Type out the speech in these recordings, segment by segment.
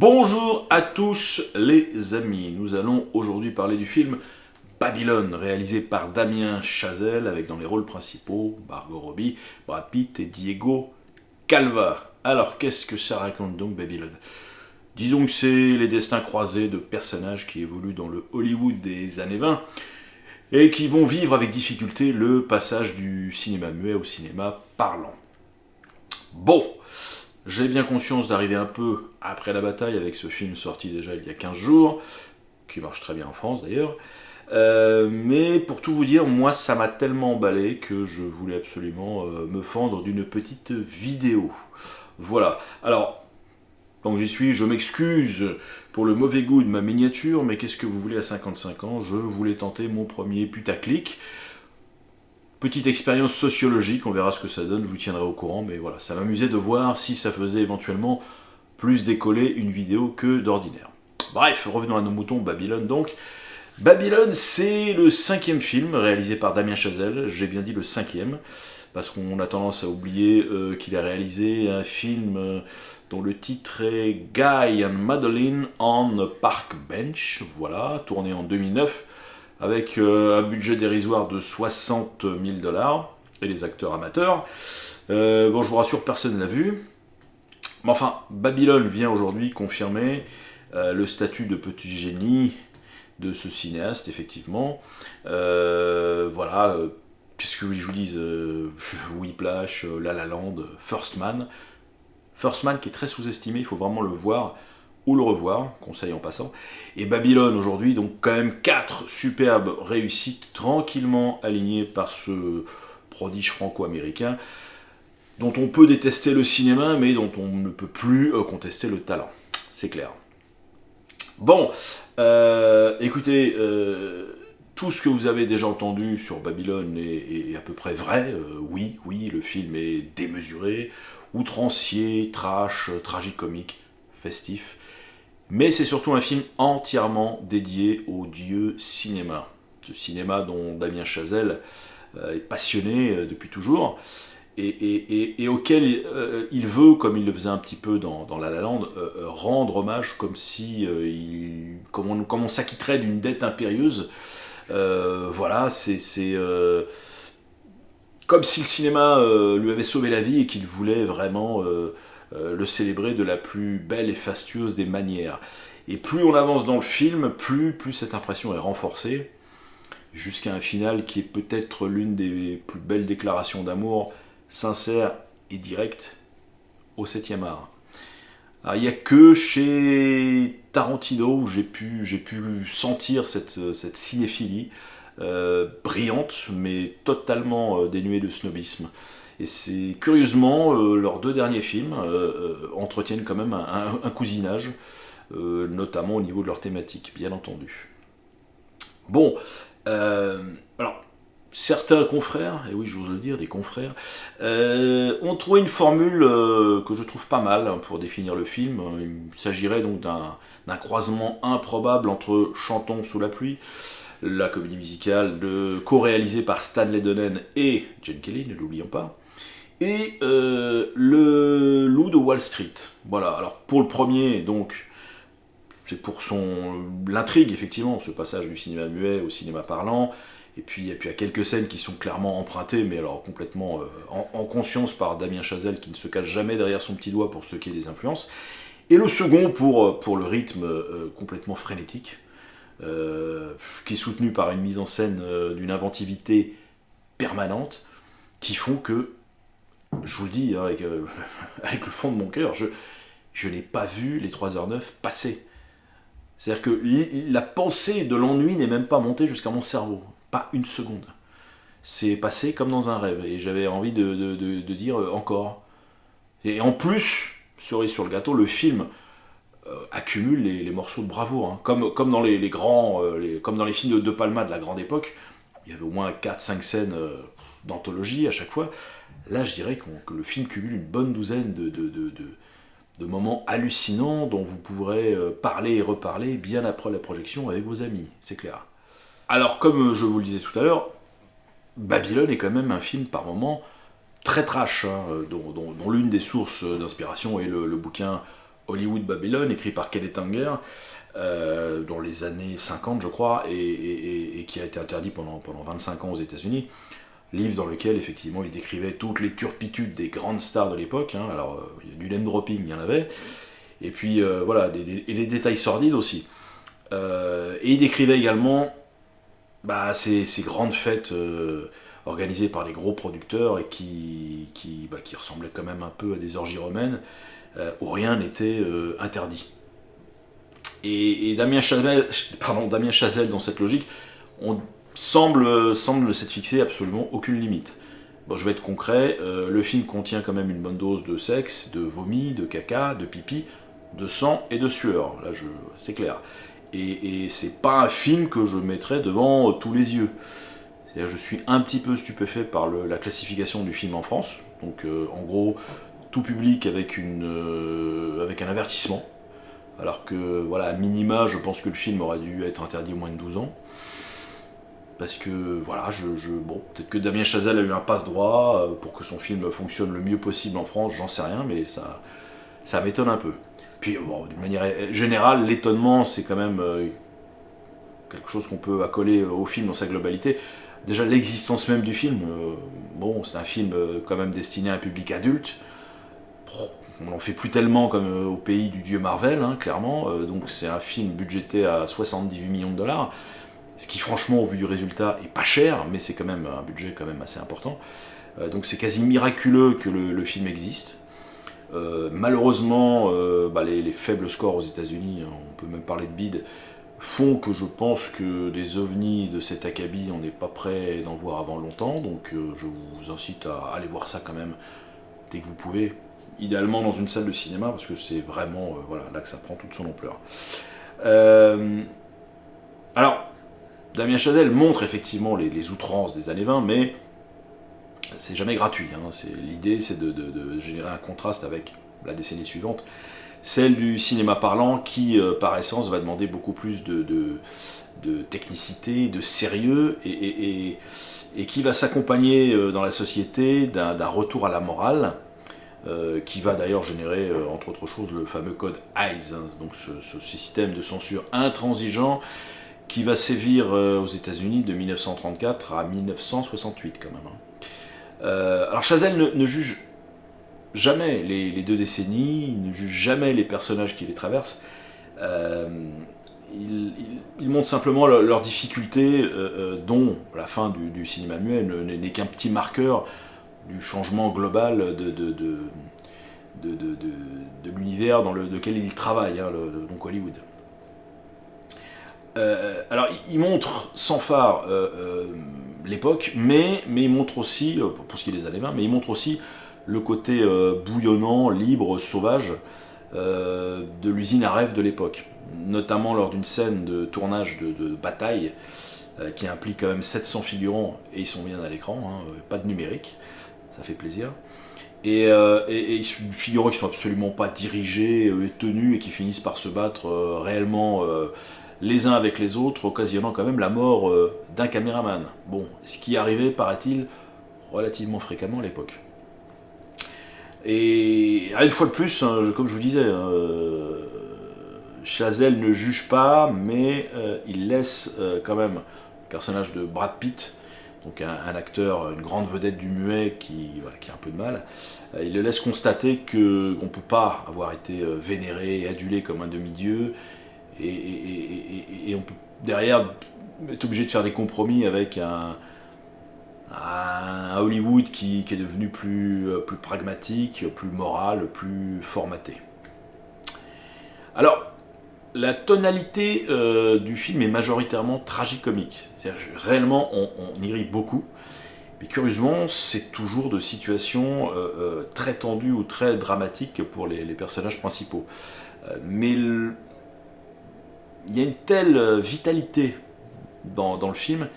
Bonjour à tous les amis, nous allons aujourd'hui parler du film Babylone, réalisé par Damien Chazelle, avec dans les rôles principaux Margot Robbie, Brad Pitt et Diego Calva. Alors qu'est-ce que ça raconte donc Babylone? Disons que c'est les destins croisés de personnages qui évoluent dans le Hollywood des années 20 et qui vont vivre avec difficulté le passage du cinéma muet au cinéma parlant. Bon, j'ai bien conscience d'arriver un peu après la bataille avec ce film sorti déjà il y a 15 jours, qui marche très bien en France d'ailleurs. Mais pour tout vous dire, moi ça m'a tellement emballé que je voulais absolument me fendre d'une petite vidéo. Voilà. Alors, donc j'y suis, je m'excuse pour le mauvais goût de ma miniature, mais qu'est-ce que vous voulez à 55 ans? Je voulais tenter mon premier putaclic. Petite expérience sociologique, on verra ce que ça donne, je vous tiendrai au courant, mais voilà, ça m'amusait de voir si ça faisait éventuellement plus décoller une vidéo que d'ordinaire. Bref, revenons à nos moutons, Babylone donc. Babylone, c'est le 5e film réalisé par Damien Chazelle, j'ai bien dit le 5e, parce qu'on a tendance à oublier qu'il a réalisé un film dont le titre est Guy and Madeline on a Park Bench, voilà, tourné en 2009, avec un budget dérisoire de 60 000 $ et les acteurs amateurs. Bon, je vous rassure, personne ne l'a vu. Mais enfin, Babylone vient aujourd'hui confirmer le statut de petit génie de ce cinéaste, effectivement. Voilà, qu'est-ce que je vous dise, Whiplash, La La Land, First Man. First Man qui est très sous-estimé, il faut vraiment le voir ou le revoir, conseil en passant. Et Babylone aujourd'hui, donc quand même 4 superbes réussites tranquillement alignées par ce prodige franco-américain dont on peut détester le cinéma mais dont on ne peut plus contester le talent, c'est clair. Bon, écoutez, tout ce que vous avez déjà entendu sur Babylone est à peu près vrai. Oui, le film est démesuré, outrancier, trash, tragicomique, festif. Mais c'est surtout un film entièrement dédié au dieu cinéma. Ce cinéma dont Damien Chazelle est passionné depuis toujours, et auquel il veut, comme il le faisait un petit peu dans La La Land, rendre hommage comme si, comme on s'acquitterait d'une dette impérieuse. Voilà, c'est comme si le cinéma lui avait sauvé la vie et qu'il voulait vraiment le célébrer de la plus belle et fastueuse des manières. Et plus on avance dans le film, plus cette impression est renforcée, jusqu'à un final qui est peut-être l'une des plus belles déclarations d'amour, sincère et directe, au 7e art. Alors, il n'y a que chez Tarantino où j'ai pu sentir cette cinéphilie brillante, mais totalement dénuée de snobisme. Et c'est curieusement, leurs 2 derniers films entretiennent quand même un cousinage, notamment au niveau de leur thématique, bien entendu. Bon, alors, certains confrères, et oui j'ose le dire, des confrères, ont trouvé une formule que je trouve pas mal pour définir le film. Il s'agirait donc d'un croisement improbable entre Chantons sous la pluie, la comédie musicale co-réalisée par Stanley Donen et Gene Kelly, ne l'oublions pas, et le Loup de Wall Street. Voilà, alors pour le premier, donc, c'est pour l'intrigue, effectivement, ce passage du cinéma muet au cinéma parlant, et puis il y a quelques scènes qui sont clairement empruntées, mais alors complètement en conscience par Damien Chazelle, qui ne se cache jamais derrière son petit doigt pour ce qui est des influences, et le second pour le rythme complètement frénétique, qui est soutenu par une mise en scène d'une inventivité permanente, qui font que, je vous le dis hein, avec le fond de mon cœur, je n'ai pas vu les 3h09 passer. C'est-à-dire que la pensée de l'ennui n'est même pas montée jusqu'à mon cerveau. Pas une seconde. C'est passé comme dans un rêve. Et j'avais envie de dire encore. Et en plus, cerise sur le gâteau, le film accumule les morceaux de bravoure. Hein. Comme dans les grands, comme dans les films de De Palma de la grande époque, il y avait au moins 4-5 scènes d'anthologie à chaque fois. Là, je dirais que le film cumule une bonne douzaine de moments hallucinants dont vous pourrez parler et reparler bien après la projection avec vos amis, c'est clair. Alors, comme je vous le disais tout à l'heure, Babylone est quand même un film par moments très trash, hein, dont l'une des sources d'inspiration est le bouquin Hollywood Babylone, écrit par Kenneth Anger, dans les années 50 je crois, et qui a été interdit pendant 25 ans aux États-Unis. Livre dans lequel effectivement il décrivait toutes les turpitudes des grandes stars de l'époque, hein. Alors du name dropping il y en avait, et puis voilà, et les détails sordides aussi. Et il décrivait également ces grandes fêtes organisées par les gros producteurs et qui ressemblaient quand même un peu à des orgies romaines, où rien n'était interdit. Et Damien Chazelle, dans cette logique, semble s'être fixé absolument aucune limite. Bon, je vais être concret, le film contient quand même une bonne dose de sexe, de vomi, de caca, de pipi, de sang et de sueur, là c'est clair. Et c'est pas un film que je mettrais devant tous les yeux. C'est-à-dire, je suis un petit peu stupéfait par la classification du film en France. Donc en gros, tout public avec un avertissement. Alors que, voilà, à minima, je pense que le film aurait dû être interdit aux moins de 12 ans. Parce que, voilà, bon, peut-être que Damien Chazelle a eu un passe-droit pour que son film fonctionne le mieux possible en France, j'en sais rien, mais ça m'étonne un peu. Puis, bon, d'une manière générale, l'étonnement, c'est quand même quelque chose qu'on peut accoler au film dans sa globalité. Déjà, l'existence même du film, bon, c'est un film quand même destiné à un public adulte. On n'en fait plus tellement comme au pays du dieu Marvel, hein, clairement. Donc c'est un film budgété à 78 millions de dollars, ce qui franchement, au vu du résultat, est pas cher, mais c'est quand même un budget quand même assez important. Donc c'est quasi miraculeux que le film existe. Malheureusement, les faibles scores aux États-Unis, on peut même parler de bide, font que je pense que des ovnis de cet acabit, on n'est pas prêt d'en voir avant longtemps. Donc je vous incite à aller voir ça quand même dès que vous pouvez. Idéalement dans une salle de cinéma, parce que c'est vraiment là que ça prend toute son ampleur. Alors, Damien Chazelle montre effectivement les outrances des années 20, mais c'est jamais gratuit. Hein. L'idée, c'est de générer un contraste avec la décennie suivante, celle du cinéma parlant qui, par essence, va demander beaucoup plus de technicité, de sérieux, et qui va s'accompagner dans la société d'un retour à la morale, qui va d'ailleurs générer, entre autres choses, le fameux code Hays, hein, donc ce système de censure intransigeant qui va sévir aux États-Unis de 1934 à 1968 quand même. Hein. Alors Chazelle ne juge jamais les deux décennies, il ne juge jamais les personnages qui les traversent. Il montre simplement leurs difficultés, dont la fin du cinéma muet n'est qu'un petit marqueur du changement global de l'univers dans lequel il travaille, hein, donc Hollywood. Alors il montre sans phare l'époque, mais il montre aussi, pour ce qui est des années 20, mais il montre aussi le côté bouillonnant, libre, sauvage de l'usine à rêve de l'époque, notamment lors d'une scène de tournage de bataille qui implique quand même 700 figurants, et ils sont bien à l'écran, hein, pas de numérique, ça fait plaisir. Et figurants qui sont absolument pas dirigés et tenus et qui finissent par se battre réellement les uns avec les autres, occasionnant quand même la mort d'un caméraman. Bon, ce qui arrivait, paraît-il, relativement fréquemment à l'époque. Et une fois de plus, hein, comme je vous disais, Chazelle ne juge pas, mais il laisse quand même le personnage de Brad Pitt, donc un acteur, une grande vedette du muet qui a un peu de mal, il le laisse constater qu'on ne peut pas avoir été vénéré et adulé comme un demi-dieu, et on peut derrière être obligé de faire des compromis avec un Hollywood qui est devenu plus pragmatique, plus moral, plus formaté. Alors, la tonalité du film est majoritairement tragicomique. C'est-à-dire que réellement, on y rit beaucoup. Mais curieusement, c'est toujours de situations très tendues ou très dramatiques pour les personnages principaux. Mais il y a une telle vitalité dans le film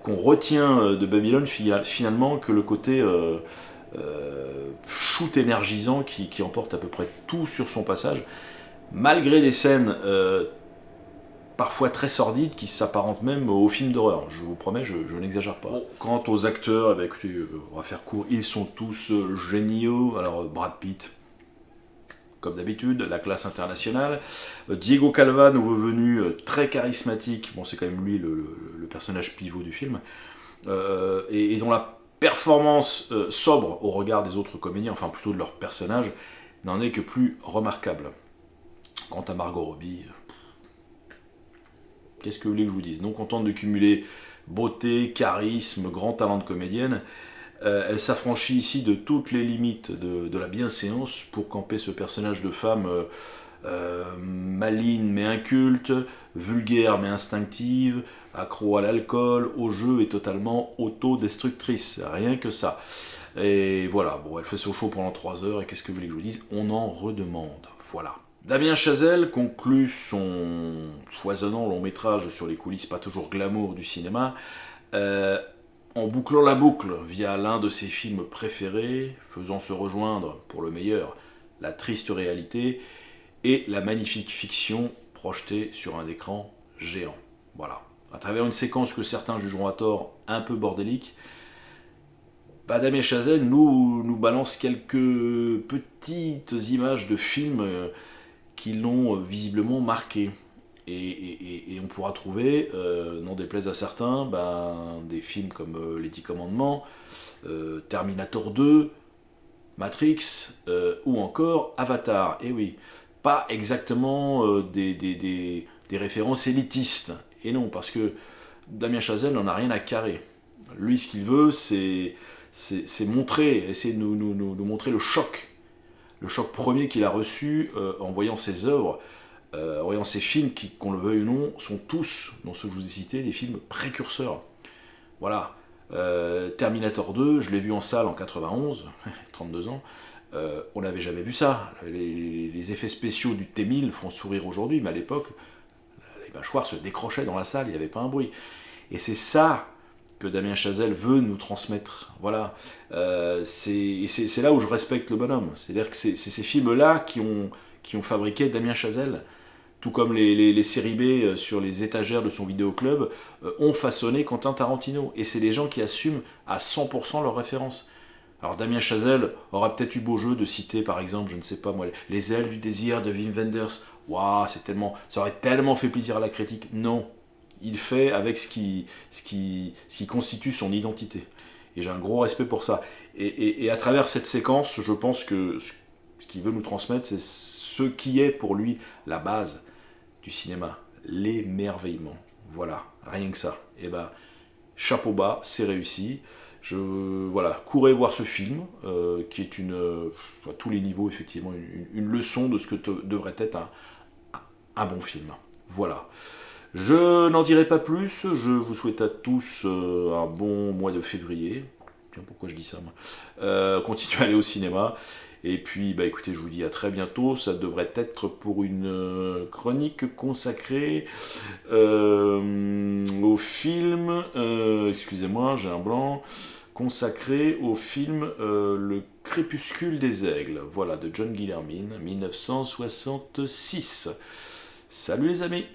qu'on retient de Babylone finalement que le côté shoot énergisant qui emporte à peu près tout sur son passage, malgré des scènes parfois très sordides qui s'apparentent même au film d'horreur. Je vous promets, je n'exagère pas. Bon, quant aux acteurs, écoutez, on va faire court, ils sont tous géniaux. Alors Brad Pitt, comme d'habitude, la classe internationale. Diego Calva, nouveau venu, très charismatique, bon c'est quand même lui le personnage pivot du film, et dont la performance sobre au regard des autres comédiens, enfin plutôt de leur personnage, n'en est que plus remarquable. Quant à Margot Robbie, qu'est-ce que vous voulez que je vous dise? Non contente de cumuler beauté, charisme, grand talent de comédienne, elle s'affranchit ici de toutes les limites de la bienséance pour camper ce personnage de femme maligne mais inculte, vulgaire mais instinctive, accro à l'alcool, au jeu et totalement autodestructrice, rien que ça. Et voilà, bon, elle fait son show pendant 3 heures, et qu'est-ce que vous voulez que je vous dise? On en redemande, voilà. Damien Chazelle conclut son foisonnant long métrage sur les coulisses pas toujours glamour du cinéma, en bouclant la boucle via l'un de ses films préférés, faisant se rejoindre, pour le meilleur, la triste réalité et la magnifique fiction projetée sur un écran géant. Voilà. À travers une séquence que certains jugeront à tort un peu bordélique, Damien Chazelle nous balance quelques petites images de films qui l'ont visiblement marqué. Et on pourra trouver, n'en déplaise à certains, des films comme Les 10 Commandements, Terminator 2, Matrix, ou encore Avatar. Et oui, pas exactement des références élitistes. Et non, parce que Damien Chazelle n'en a rien à carrer. Lui, ce qu'il veut, c'est montrer, essayer de nous montrer le choc premier qu'il a reçu en voyant ses œuvres, en voyant ces films qui, qu'on le veuille ou non, sont tous, dans ceux que je vous ai cités, des films précurseurs. Voilà. Terminator 2, je l'ai vu en salle en 91, 32 ans, on n'avait jamais vu ça. Les effets spéciaux du T-1000 font sourire aujourd'hui, mais à l'époque, les mâchoires se décrochaient dans la salle, il n'y avait pas un bruit. Et c'est ça que Damien Chazelle veut nous transmettre. Voilà. C'est là où je respecte le bonhomme. C'est-à-dire que c'est ces films-là qui ont fabriqué Damien Chazelle, tout comme les séries B sur les étagères de son vidéoclub ont façonné Quentin Tarantino. Et c'est les gens qui assument à 100% leurs références. Alors Damien Chazelle aurait peut-être eu beau jeu de citer par exemple, je ne sais pas moi, Les ailes du désir de Wim Wenders. Waouh, ça aurait tellement fait plaisir à la critique. Non, il fait avec ce qui constitue son identité. Et j'ai un gros respect pour ça. Et à travers cette séquence, je pense que ce qu'il veut nous transmettre, c'est ce qui est pour lui la base du cinéma, l'émerveillement. Voilà, rien que ça. Et chapeau bas, c'est réussi. Voilà, courez voir ce film, qui est à tous les niveaux, effectivement, une leçon de ce que devrait être un bon film. Voilà. Je n'en dirai pas plus, je vous souhaite à tous un bon mois de février. Tiens, pourquoi je dis ça, moi? Continuez à aller au cinéma. Et puis, écoutez, je vous dis à très bientôt. Ça devrait être pour une chronique consacrée au film... excusez-moi, j'ai un blanc. Consacré au film Le Crépuscule des Aigles. Voilà, de John Guillermin, 1966. Salut les amis!